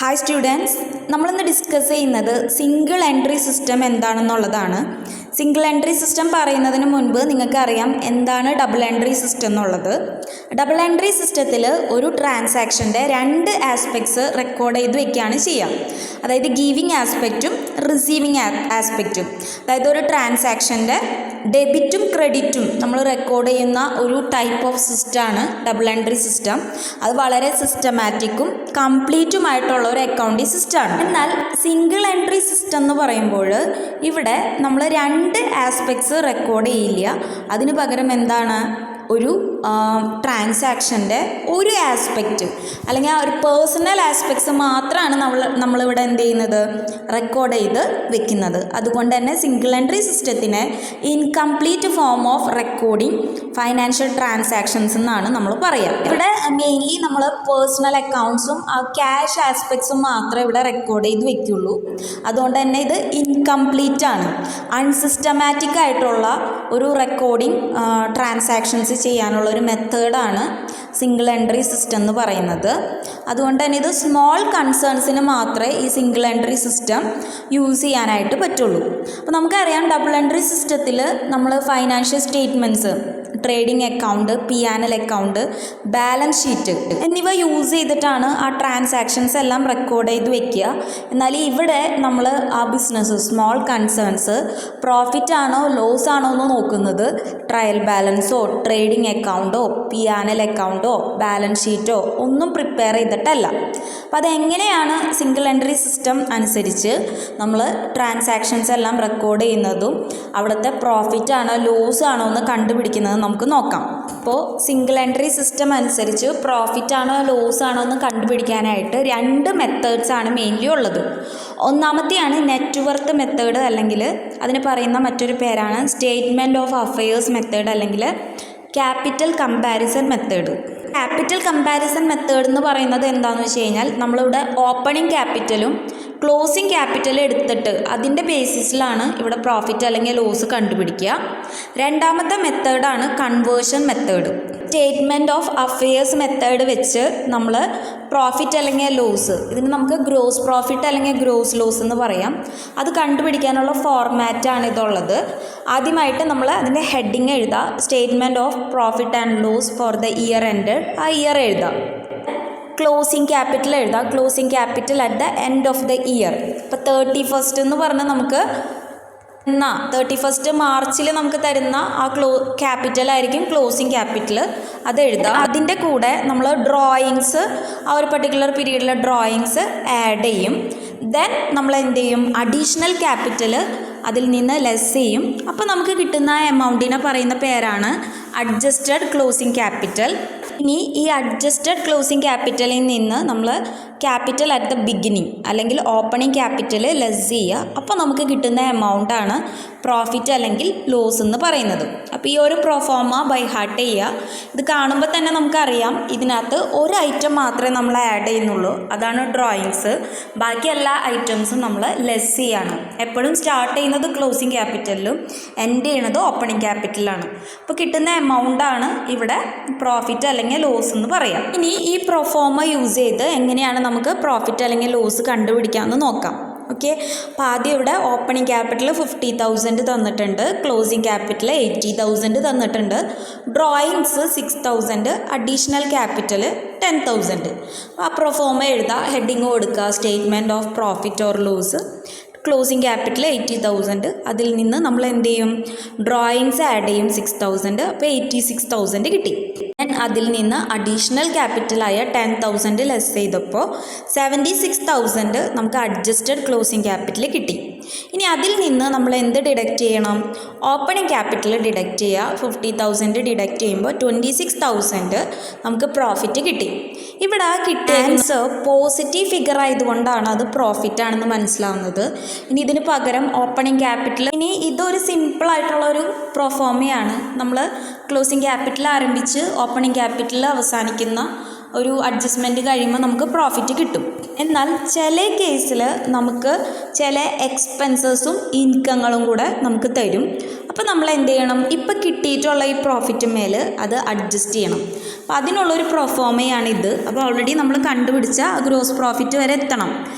Hi students, നമ്മളിന്ന് discuss ചെയ്യുന്നത് single entry system എന്താണെന്നുള്ളതാണ്. സിംഗിൾ എൻട്രി സിസ്റ്റം പറയുന്നതിന് മുൻപ് നിങ്ങൾക്കറിയാം എന്താണ് ഡബിൾ എൻട്രി സിസ്റ്റം എന്നുള്ളത്. ഡബിൾ എൻട്രി സിസ്റ്റത്തിൽ ഒരു ട്രാൻസാക്ഷൻ്റെ രണ്ട് ആസ്പെക്ട്സ് റെക്കോർഡ് ചെയ്ത് വെക്കുകയാണ് ചെയ്യുക. അതായത് ഗീവിങ് ആസ്പെക്റ്റും റിസീവിങ് ആസ്പെക്റ്റും. അതായത് ഒരു ട്രാൻസാക്ഷൻ്റെ ഡെബിറ്റും ക്രെഡിറ്റും നമ്മൾ റെക്കോർഡ് ചെയ്യുന്ന ഒരു ടൈപ്പ് ഓഫ് സിസ്റ്റമാണ് ഡബിൾ എൻട്രി സിസ്റ്റം. അത് വളരെ സിസ്റ്റമാറ്റിക്കും കംപ്ലീറ്റുമായിട്ടുള്ള ഒരു അക്കൗണ്ടിങ് സിസ്റ്റമാണ്. എന്നാൽ സിംഗിൾ എൻട്രി സിസ്റ്റം എന്ന് പറയുമ്പോൾ ഇവിടെ നമ്മൾ രണ്ട് ആസ്പെക്ട്സ് റെക്കോർഡ് ചെയ്യില്ല. അതിന് പകരം എന്താണ്, ഒരു ട്രാൻസാക്ഷൻ്റെ ഒരു ആസ്പെക്റ്റ് അല്ലെങ്കിൽ ആ ഒരു പേഴ്സണൽ ആസ്പെക്ട്സ് മാത്രമാണ് നമ്മളിവിടെ എന്ത് ചെയ്യുന്നത്, റെക്കോർഡ് ചെയ്ത് വെക്കുന്നത്. അതുകൊണ്ട് തന്നെ സിംഗിൾ എൻട്രി സിസ്റ്റത്തിനെ incomplete form of recording financial transactions എന്നാണ് നമ്മൾ പറയുക. ഇവിടെ മെയിൻലി നമ്മൾ പേഴ്സണൽ അക്കൗണ്ട്സും ആ ക്യാഷ് ആസ്പെക്ട്സും മാത്രമേ ഇവിടെ റെക്കോർഡ് ചെയ്ത് വെക്കുള്ളൂ. അതുകൊണ്ട് തന്നെ ഇത് ഇൻകംപ്ലീറ്റ് ആണ്. അൺസിസ്റ്റമാറ്റിക് ആയിട്ടുള്ള ഒരു റെക്കോർഡിങ് ട്രാൻസാക്ഷൻസ് ചെയ്യാനുള്ള ഒരു മെത്തേഡാണ് സിംഗിൾ എൻട്രി സിസ്റ്റം എന്ന് പറയുന്നത്. അതുകൊണ്ട് തന്നെ ഇത് സ്മോൾ കൺസേൺസിന് മാത്രമേ ഈ സിംഗിൾ എൻട്രി സിസ്റ്റം യൂസ് ചെയ്യാനായിട്ട് പറ്റുള്ളൂ. അപ്പോൾ നമുക്കറിയാം ഡബിൾ എൻട്രി സിസ്റ്റത്തിൽ നമ്മൾ financial statements, trading account, P&L account, balance sheet എന്നിവ യൂസ് ചെയ്തിട്ടാണ് ആ ട്രാൻസാക്ഷൻസ് എല്ലാം റെക്കോർഡ് ചെയ്ത് വെക്കുക. എന്നാൽ ഇവിടെ നമ്മൾ ആ ബിസിനസ് സ്മോൾ കൺസേൺസ് പ്രോഫിറ്റ് ആണോ ലോസ് ആണോ എന്ന് നോക്കുന്നത് ട്രയൽ ബാലൻസോ ട്രേഡിംഗ് അക്കൗണ്ടോ P&L അക്കൗണ്ടോ ബാലൻസ് ഷീറ്റോ ഒന്നും പ്രിപ്പയർ ചെയ്തിട്ടല്ല. അപ്പോൾ അതെങ്ങനെയാണ് സിംഗിൾ എൻട്രി സിസ്റ്റം അനുസരിച്ച് നമ്മൾ ട്രാൻസാക്ഷൻസ് എല്ലാം റെക്കോർഡ് ചെയ്യുന്നതും അവിടുത്തെ പ്രോഫിറ്റ് ആണോ ലോസ് ആണോ എന്ന് കണ്ടുപിടിക്കുന്നത് നമുക്ക് നോക്കാം. അപ്പോൾ സിംഗിൾ എൻട്രി സിസ്റ്റം അനുസരിച്ച് പ്രോഫിറ്റ് ആണോ ലോസ് ആണോ എന്ന് കണ്ടുപിടിക്കാനായിട്ട് രണ്ട് മെത്തേഡ്സ് ആണ് മെയിൻലി ഉള്ളത്. ഒന്നാമത്തെയാണ് നെറ്റ്വർത്ത് മെത്തേഡ്, അല്ലെങ്കിൽ അതിന് പറയുന്ന മറ്റൊരു പേരാണ് സ്റ്റേറ്റ്മെൻറ്റ് ഓഫ് അഫയേഴ്സ് മെത്തേഡ് അല്ലെങ്കിൽ capital comparison method. Capital comparison method എന്ന് പറയുന്നത് എന്താണെന്ന് വെച്ച് കഴിഞ്ഞാൽ നമ്മളിവിടെ ഓപ്പണിംഗ് ക്യാപിറ്റലും ക്ലോസിംഗ് ക്യാപിറ്റൽ എടുത്തിട്ട് അതിൻ്റെ ബേസിസിലാണ് ഇവിടെ പ്രോഫിറ്റ് അല്ലെങ്കിൽ ലോസ് കണ്ടുപിടിക്കുക. രണ്ടാമത്തെ മെത്തേഡാണ് conversion method. Statement of affairs method വെച്ച് നമ്മൾ പ്രോഫിറ്റ് അല്ലെങ്കിൽ ലോസ്, ഇതിന് നമുക്ക് ഗ്രോസ് പ്രോഫിറ്റ് അല്ലെങ്കിൽ ഗ്രോസ് ലോസ് എന്ന് പറയാം, അത് കണ്ടുപിടിക്കാനുള്ള ഫോർമാറ്റാണ് ഇതുള്ളത്. ആദ്യമായിട്ട് നമ്മൾ അതിൻ്റെ ഹെഡിങ് എഴുതാം, statement of profit and loss for the year ended, ആ ഇയർ എഴുതാം. ക്ലോസിംഗ് ക്യാപിറ്റൽ എഴുതാം, closing capital at the end of the year. ഇപ്പോൾ 31st എന്ന് പറഞ്ഞാൽ നമുക്ക് 31st മാർച്ചിൽ നമുക്ക് തരുന്ന ആ ക്യാപിറ്റലായിരിക്കും ക്ലോസിംഗ് ക്യാപിറ്റൽ, അത് എഴുതാം. അതിൻ്റെ കൂടെ നമ്മൾ ഡ്രോയിങ്സ്, ആ ഒരു പർട്ടിക്കുലർ പീരീഡിലെ ഡ്രോയിങ്സ് ആഡ് ചെയ്യും. ദെൻ നമ്മൾ എന്ത് ചെയ്യും, അഡീഷണൽ ക്യാപിറ്റൽ അതിൽ നിന്ന് ലെസ് ചെയ്യും. അപ്പോൾ നമുക്ക് കിട്ടുന്ന എമൗണ്ടിനെ പറയുന്ന പേരാണ് അഡ്ജസ്റ്റഡ് ക്ലോസിംഗ് ക്യാപിറ്റൽ. ഇനി ഈ അഡ്ജസ്റ്റഡ് ക്ലോസിംഗ് ക്യാപിറ്റലിൽ നിന്ന് നമ്മൾ ക്യാപിറ്റൽ അറ്റ് ദ ബിഗിനിങ് അല്ലെങ്കിൽ ഓപ്പണിംഗ് ക്യാപിറ്റൽ ലെസ് ചെയ്യുക. അപ്പോൾ നമുക്ക് കിട്ടുന്ന എമൗണ്ടാണ് പ്രോഫിറ്റ് അല്ലെങ്കിൽ ലോസ് എന്ന് പറയുന്നത്. അപ്പോൾ ഈ ഒരു പ്രൊഫോമ ബൈ ഹാർട്ട് ചെയ്യുക. ഇത് കാണുമ്പോൾ തന്നെ നമുക്കറിയാം ഇതിനകത്ത് ഒരു ഐറ്റം മാത്രമേ നമ്മൾ ആഡ് ചെയ്യുന്നുള്ളൂ, അതാണ് ഡ്രോയിങ്സ്. ബാക്കി എല്ലാ ഐറ്റംസും നമ്മൾ ലെസ് ചെയ്യാണ്. എപ്പോഴും സ്റ്റാർട്ട് ചെയ്യുന്നത് ക്ലോസിംഗ് ക്യാപിറ്റലിലും എൻഡ് ചെയ്യുന്നത് ഓപ്പണിംഗ് ക്യാപിറ്റലാണ്. അപ്പോൾ കിട്ടുന്ന എമൗണ്ടാണ് ഇവിടെ പ്രോഫിറ്റ് അല്ലെങ്കിൽ ലോസ് എന്ന് പറയാം. ഇനി ഈ പ്രൊഫോമ യൂസ് ചെയ്ത് എങ്ങനെയാണ് നമുക്ക് പ്രോഫിറ്റ് അല്ലെങ്കിൽ ലോസ് കണ്ടുപിടിക്കാമെന്ന് നോക്കാം. ഓക്കെ, അപ്പോൾ ആദ്യം ഇവിടെ ഓപ്പണിംഗ് ക്യാപിറ്റൽ 50,000 തന്നിട്ടുണ്ട്, ക്ലോസിംഗ് ക്യാപിറ്റൽ 80,000 തന്നിട്ടുണ്ട്, ഡ്രോയിങ്സ് 6,000, അഡീഷണൽ ക്യാപിറ്റൽ 10,000. ആ പ്രൊഫോമ എഴുതുക, ഹെഡിങ് കൊടുക്കുക, statement of profit or loss, closing capital 80,000, അതിൽ നിന്ന് നമ്മൾ എന്ത് ചെയ്യും, ഡ്രോയിങ്സ് ആഡ് ചെയ്യും 6,000, അപ്പോൾ 86,000 കിട്ടി. അതിൽ നിന്ന് അഡീഷണൽ ക്യാപിറ്റലായ 10,000 ലെസ് ചെയ്തപ്പോൾ 76,000 നമുക്ക് അഡ്ജസ്റ്റഡ് ക്ലോസിംഗ് ക്യാപിറ്റൽ കിട്ടി. ഇനി അതിൽ നിന്ന് നമ്മൾ എന്ത് ഡിഡക്റ്റ് ചെയ്യണം, ഓപ്പണിംഗ് ക്യാപിറ്റൽ ഡിഡക്റ്റ് ചെയ്യുക. 50,000 ഡിഡക്റ്റ് ചെയ്യുമ്പോൾ 26,000 നമുക്ക് പ്രോഫിറ്റ് കിട്ടി. ഇവിടെ കിട്ടിയ ആൻസർ പോസിറ്റീവ് ഫിഗർ ആയതുകൊണ്ടാണ് അത് പ്രോഫിറ്റ് ആണെന്ന് മനസ്സിലാവുന്നത്. ഇനി ഇതിന് പകരം ഓപ്പണിംഗ് ക്യാപിറ്റൽ, ഇനി ഇതൊരു സിമ്പിളായിട്ടുള്ളൊരു പ്രൊഫോമയാണ്. നമ്മൾ ക്ലോസിംഗ് ക്യാപിറ്റൽ ആരംഭിച്ച് ഓപ്പണിംഗ് ക്യാപിറ്റൽ അവസാനിക്കുന്ന ഒരു അഡ്ജസ്റ്റ്മെൻറ്റ് കഴിയുമ്പോൾ നമുക്ക് പ്രോഫിറ്റ് കിട്ടും. എന്നാൽ ചില കേസിൽ നമുക്ക് ചില എക്സ്പെൻസസും ഇൻകങ്ങളും കൂടെ നമുക്ക് തരും. അപ്പോൾ നമ്മൾ എന്ത് ചെയ്യണം, ഇപ്പോൾ കിട്ടിയിട്ടുള്ള ഈ പ്രോഫിറ്റ് മേൽ അത് അഡ്ജസ്റ്റ് ചെയ്യണം. അപ്പോൾ അതിനുള്ളൊരു പ്രൊഫോമയാണിത്. അപ്പോൾ ഓൾറെഡി നമ്മൾ കണ്ടുപിടിച്ച ഗ്രോസ് പ്രോഫിറ്റ് വരെ എത്തണം.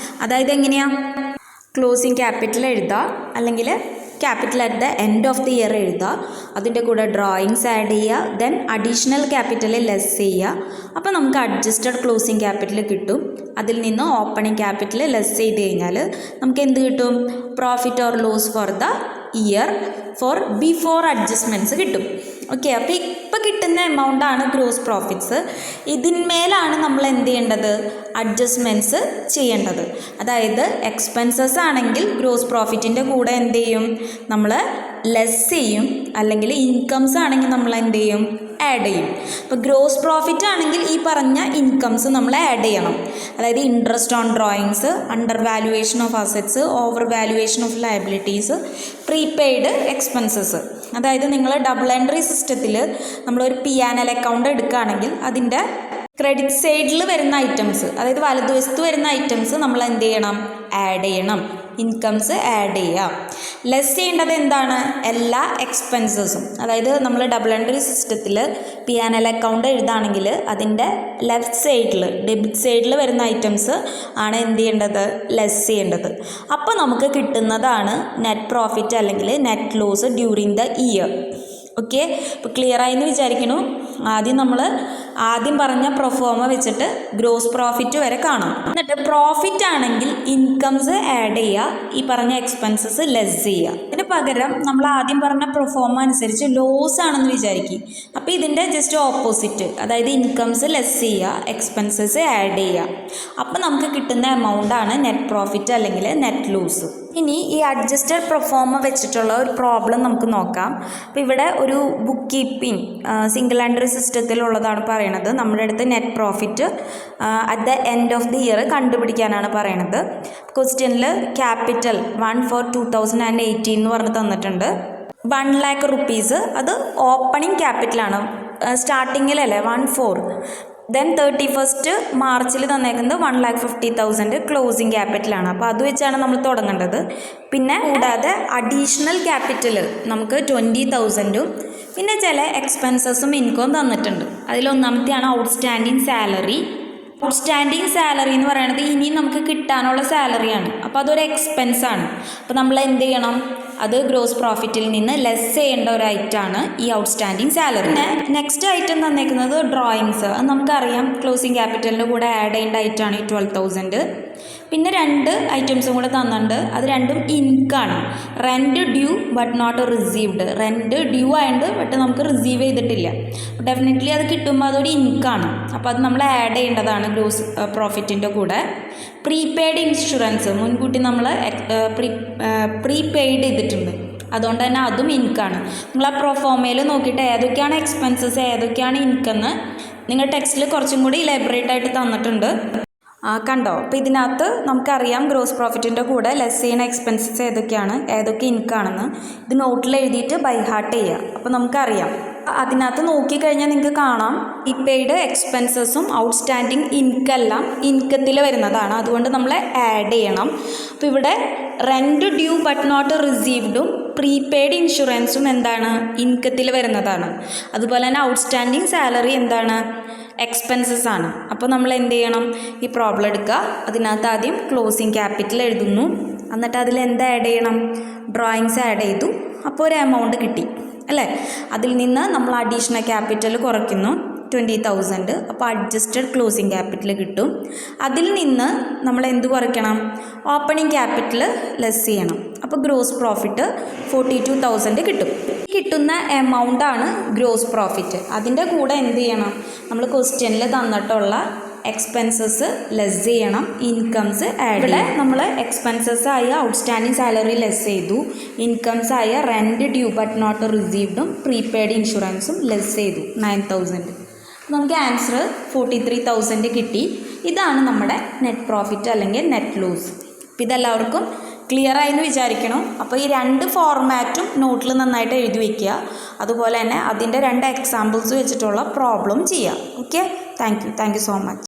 അതായത് എങ്ങനെയാണ്, ക്ലോസിങ് ക്യാപിറ്റൽ എഴുതുക, അല്ലെങ്കിൽ capital at the end of the year എഴുതുക, അതിൻ്റെ കൂടെ ഡ്രോയിങ്സ് ആഡ് ചെയ്യുക, ദെൻ അഡീഷണൽ ക്യാപിറ്റൽ ലെസ് ചെയ്യുക. അപ്പോൾ നമുക്ക് അഡ്ജസ്റ്റഡ് ക്ലോസിങ് ക്യാപിറ്റൽ കിട്ടും. അതിൽ നിന്ന് ഓപ്പണിംഗ് ക്യാപിറ്റൽ ലെസ് ചെയ്ത് കഴിഞ്ഞാൽ നമുക്ക് എന്ത് കിട്ടും, profit or loss for the year for before adjustments കിട്ടും. ഓക്കെ, അപ്പോൾ ഇപ്പോൾ കിട്ടുന്ന എമൗണ്ടാണ് ഗ്രോസ് പ്രോഫിറ്റ്സ്. ഇതിന്മേലാണ് നമ്മൾ എന്ത് ചെയ്യേണ്ടത്, അഡ്ജസ്റ്റ്മെൻറ്റ്സ് ചെയ്യേണ്ടത്. അതായത് എക്സ്പെൻസസ് ആണെങ്കിൽ ഗ്രോസ് പ്രോഫിറ്റിൻ്റെ കൂടെ എന്ത് ചെയ്യും, നമ്മൾ ലെസ് ചെയ്യും. അല്ലെങ്കിൽ ഇൻകംസ് ആണെങ്കിൽ നമ്മൾ എന്ത് ചെയ്യും, ആഡ് ചെയ്യും. അപ്പോൾ ഗ്രോസ് പ്രോഫിറ്റ് ആണെങ്കിൽ ഈ പറഞ്ഞ ഇൻകംസ് നമ്മൾ ആഡ് ചെയ്യണം. അതായത് interest on drawings, under valuation of assets, over valuation of liabilities, prepaid expenses. അതായത് നിങ്ങൾ ഡബിൾ എൻട്രി സിസ്റ്റത്തിൽ നമ്മളൊരു P&L അക്കൗണ്ട് എടുക്കുകയാണെങ്കിൽ അതിൻ്റെ ക്രെഡിറ്റ് സൈഡിൽ വരുന്ന ഐറ്റംസ്, അതായത് വലതുവശത്ത് വരുന്ന ഐറ്റംസ് നമ്മൾ എന്ത് ചെയ്യണം, ആഡ് ചെയ്യണം. ഇൻകംസ് ആഡ് ചെയ്യാം. ലെസ് ചെയ്യേണ്ടത് എന്താണ്, എല്ലാ എക്സ്പെൻസസും. അതായത് നമ്മൾ ഡബിൾ എൻട്രി സിസ്റ്റത്തിൽ P&L അക്കൗണ്ട് എഴുതുകയാണെങ്കിൽ അതിൻ്റെ ലെഫ്റ്റ് സൈഡിൽ, ഡെബിറ്റ് സൈഡിൽ വരുന്ന ഐറ്റംസ് ആണ് എന്ത് ചെയ്യേണ്ടത്, ലെസ് ചെയ്യേണ്ടത്. അപ്പോൾ നമുക്ക് കിട്ടുന്നതാണ് നെറ്റ് പ്രോഫിറ്റ് അല്ലെങ്കിൽ net loss during the year. Okay, ഇപ്പോൾ ക്ലിയർ ആയെന്ന് വിചാരിക്കണു. ആദ്യം പറഞ്ഞ പ്രൊഫോമ വെച്ചിട്ട് ഗ്രോസ് പ്രോഫിറ്റ് വരെ കാണാം. എന്നിട്ട് പ്രോഫിറ്റ് ആണെങ്കിൽ ഇൻകംസ് ആഡ് ചെയ്യുക, ഈ പറഞ്ഞ എക്സ്പെൻസസ് ലെസ് ചെയ്യുക. ഇതിന് പകരം നമ്മൾ ആദ്യം പറഞ്ഞ പ്രൊഫോമ അനുസരിച്ച് ലോസ് ആണെന്ന് വിചാരിക്കും. അപ്പോൾ ഇതിൻ്റെ ജസ്റ്റ് ഓപ്പോസിറ്റ്, അതായത് ഇൻകംസ് ലെസ് ചെയ്യുക, എക്സ്പെൻസസ് ആഡ് ചെയ്യുക. അപ്പോൾ നമുക്ക് കിട്ടുന്ന എമൗണ്ടാണ് നെറ്റ് പ്രോഫിറ്റ് അല്ലെങ്കിൽ നെറ്റ് ലോസ്. ഇനി ഈ അഡ്ജസ്റ്റഡ് പ്രൊഫോമ വെച്ചിട്ടുള്ള ഒരു പ്രോബ്ലം നമുക്ക് നോക്കാം. അപ്പോൾ ഇവിടെ ഒരു ബുക്ക് കീപ്പിംഗ് സിംഗിൾ എൻട്രി സിസ്റ്റത്തിലുള്ളതാണ് പറയണത്. നമ്മുടെ അടുത്ത് net profit at the end of the year കണ്ടുപിടിക്കാനാണ് പറയണത്. ക്വസ്റ്റ്യനിൽ ക്യാപിറ്റൽ 1 for 2018 എന്ന് പറഞ്ഞ് തന്നിട്ടുണ്ട്. 1 lakh rupees അത് ഓപ്പണിംഗ് ക്യാപിറ്റലാണ്, സ്റ്റാർട്ടിങ്ങിലല്ലേ 1,400. ദെൻ 31st മാർച്ചിൽ തന്നേക്കുന്നത് 1,50,000 ക്ലോസിങ് ക്യാപിറ്റലാണ്. അപ്പോൾ അത് വെച്ചാണ് നമ്മൾ തുടങ്ങേണ്ടത്. പിന്നെ കൂടാതെ അഡീഷണൽ ക്യാപിറ്റൽ നമുക്ക് 20,000ഉം പിന്നെ ചില എക്സ്പെൻസസും ഇൻകവും തന്നിട്ടുണ്ട്. അതിലൊന്നാമത്തെയാണ് ഔട്ട്സ്റ്റാൻഡിങ് സാലറി. ഔട്ട്സ്റ്റാൻഡിങ് സാലറി എന്ന് പറയുന്നത് ഇനി നമുക്ക് കിട്ടാനുള്ള സാലറിയാണ്. അപ്പോൾ അതൊരു എക്സ്പെൻസാണ്. അപ്പോൾ നമ്മൾ എന്ത് ചെയ്യണം, അത് ഗ്രോസ് പ്രോഫിറ്റിൽ നിന്ന് ലെസ് ചെയ്യേണ്ട ഒരു ഐറ്റമാണ് ഈ ഔട്ട്സ്റ്റാൻഡിങ് സാലറി. പിന്നെ നെക്സ്റ്റ് ഐറ്റം തന്നേക്കുന്നത് ഡ്രോയിങ്സ്. അത് നമുക്കറിയാം ക്ലോസിങ് ക്യാപിറ്റലിൻ്റെ കൂടെ ആഡ് ചെയ്യേണ്ട ഐറ്റമാണ് ഈ 12,000. പിന്നെ 2 ഐറ്റംസും കൂടെ തന്നിട്ടുണ്ട്. അത് രണ്ടും ഇൻകാണ്. Rent due but not received. Rent due ആയതുകൊണ്ട് ബട്ട് നമുക്ക് റിസീവ് ചെയ്തിട്ടില്ല. ഡെഫിനറ്റ്ലി അത് കിട്ടുമ്പോൾ അതൊരു ഇൻകാണ്. അപ്പോൾ അത് നമ്മൾ ആഡ് ചെയ്യേണ്ടതാണ് ഗ്രോസ് പ്രോഫിറ്റിൻ്റെ കൂടെ. പ്രീപെയ്ഡ് ഇൻഷുറൻസ് മുൻകൂട്ടി നമ്മൾ പ്രീപെയ്ഡ് ചെയ്തിട്ടുണ്ട്, അതുകൊണ്ട് തന്നെ അതും ഇൻകാണ്. നിങ്ങൾ ആ പ്രൊഫോമയിൽ നോക്കിയിട്ട് ഏതൊക്കെയാണ് എക്സ്പെൻസസ് ഏതൊക്കെയാണ് ഇൻകെന്ന് നിങ്ങൾ ടെക്സ്റ്റിൽ കുറച്ചും കൂടി ഇലാബറേറ്റ് ആയിട്ട് തന്നിട്ടുണ്ട്. കണ്ടോ? അപ്പോൾ ഇതിനകത്ത് നമുക്കറിയാം ഗ്രോസ് പ്രോഫിറ്റിൻ്റെ കൂടെ ലെസ് ചെയ്യുന്ന എക്സ്പെൻസസ് ഏതൊക്കെ ഇൻകാണെന്ന്. ഇത് നോട്ടിൽ എഴുതിയിട്ട് ബൈ ഹാർട്ട് ചെയ്യുക. അപ്പോൾ നമുക്കറിയാം. അതിനകത്ത് നോക്കിക്കഴിഞ്ഞാൽ നിങ്ങൾക്ക് കാണാം പ്രീപെയ്ഡ് എക്സ്പെൻസസും ഔട്ട്സ്റ്റാൻഡിങ് ഇൻകെല്ലാം ഇൻകത്തിൽ വരുന്നതാണ്. അതുകൊണ്ട് നമ്മൾ ആഡ് ചെയ്യണം. അപ്പോൾ ഇവിടെ റെൻറ്റ് ഡ്യൂ ബട്ട് നോട്ട് റിസീവ്ഡും പ്രീപെയ്ഡ് ഇൻഷുറൻസും എന്താണ്, ഇൻകത്തിൽ വരുന്നതാണ്. അതുപോലെ തന്നെ ഔട്ട്സ്റ്റാൻഡിങ് സാലറി എന്താണ്, എക്സ്പെൻസസ് ആണ്. അപ്പോൾ നമ്മൾ എന്ത് ചെയ്യണം, ഈ പ്രോബ്ലം എടുക്കുക. അതിനകത്ത് ആദ്യം ക്ലോസിങ് ക്യാപിറ്റൽ എഴുതുന്നു, എന്നിട്ട് അതിൽ എന്താ ആഡ് ചെയ്യണം, ഡ്രോയിങ്സ് ആഡ് ചെയ്തു. അപ്പോൾ ഒരു എമൗണ്ട് കിട്ടി അല്ലേ. അതിൽ നിന്ന് നമ്മൾ അഡീഷണൽ ക്യാപിറ്റൽ കുറയ്ക്കുന്നു 20,000. അപ്പോൾ അഡ്ജസ്റ്റഡ് ക്ലോസിങ് ക്യാപിറ്റൽ കിട്ടും. അതിൽ നിന്ന് നമ്മൾ എന്ത് കുറയ്ക്കണം, ഓപ്പണിംഗ് ക്യാപിറ്റൽ ലെസ് ചെയ്യണം. അപ്പോൾ ഗ്രോസ് പ്രോഫിറ്റ് 42,000 കിട്ടും. കിട്ടുന്ന എമൗണ്ടാണ് ഗ്രോസ് പ്രോഫിറ്റ്. അതിൻ്റെ കൂടെ എന്ത് ചെയ്യണം, നമ്മൾ ക്വസ്റ്റ്യനിൽ തന്നിട്ടുള്ള എക്സ്പെൻസസ് ലെസ് ചെയ്യണം, ഇൻകംസ് ആഡ്. ഇവിടെ നമ്മൾ എക്സ്പെൻസസ് ആയ ഔട്ട്സ്റ്റാൻഡിങ് സാലറി ലെസ് ചെയ്തു, ഇൻകംസ് ആയ റെൻറ്റ് ഡ്യൂ ബട്ട് നോട്ട് റിസീവ്ഡും പ്രീപെയ്ഡ് ഇൻഷുറൻസും ലെസ് ചെയ്തു 9,000. നമുക്ക് ആൻസർ 43,000 കിട്ടി. ഇതാണ് നമ്മുടെ നെറ്റ് പ്രോഫിറ്റ് അല്ലെങ്കിൽ നെറ്റ് ലോസ്. അപ്പോൾ ഇതെല്ലാവർക്കും ക്ലിയർ ആയെന്ന് വിചാരിക്കണം. അപ്പോൾ ഈ 2 ഫോർമാറ്റും നോട്ടിൽ നന്നായിട്ട് എഴുതി വയ്ക്കുക. അതുപോലെ തന്നെ അതിൻ്റെ 2 എക്സാമ്പിൾസ് വെച്ചിട്ടുള്ള പ്രോബ്ലം ചെയ്യുക. Okay, thank you so much.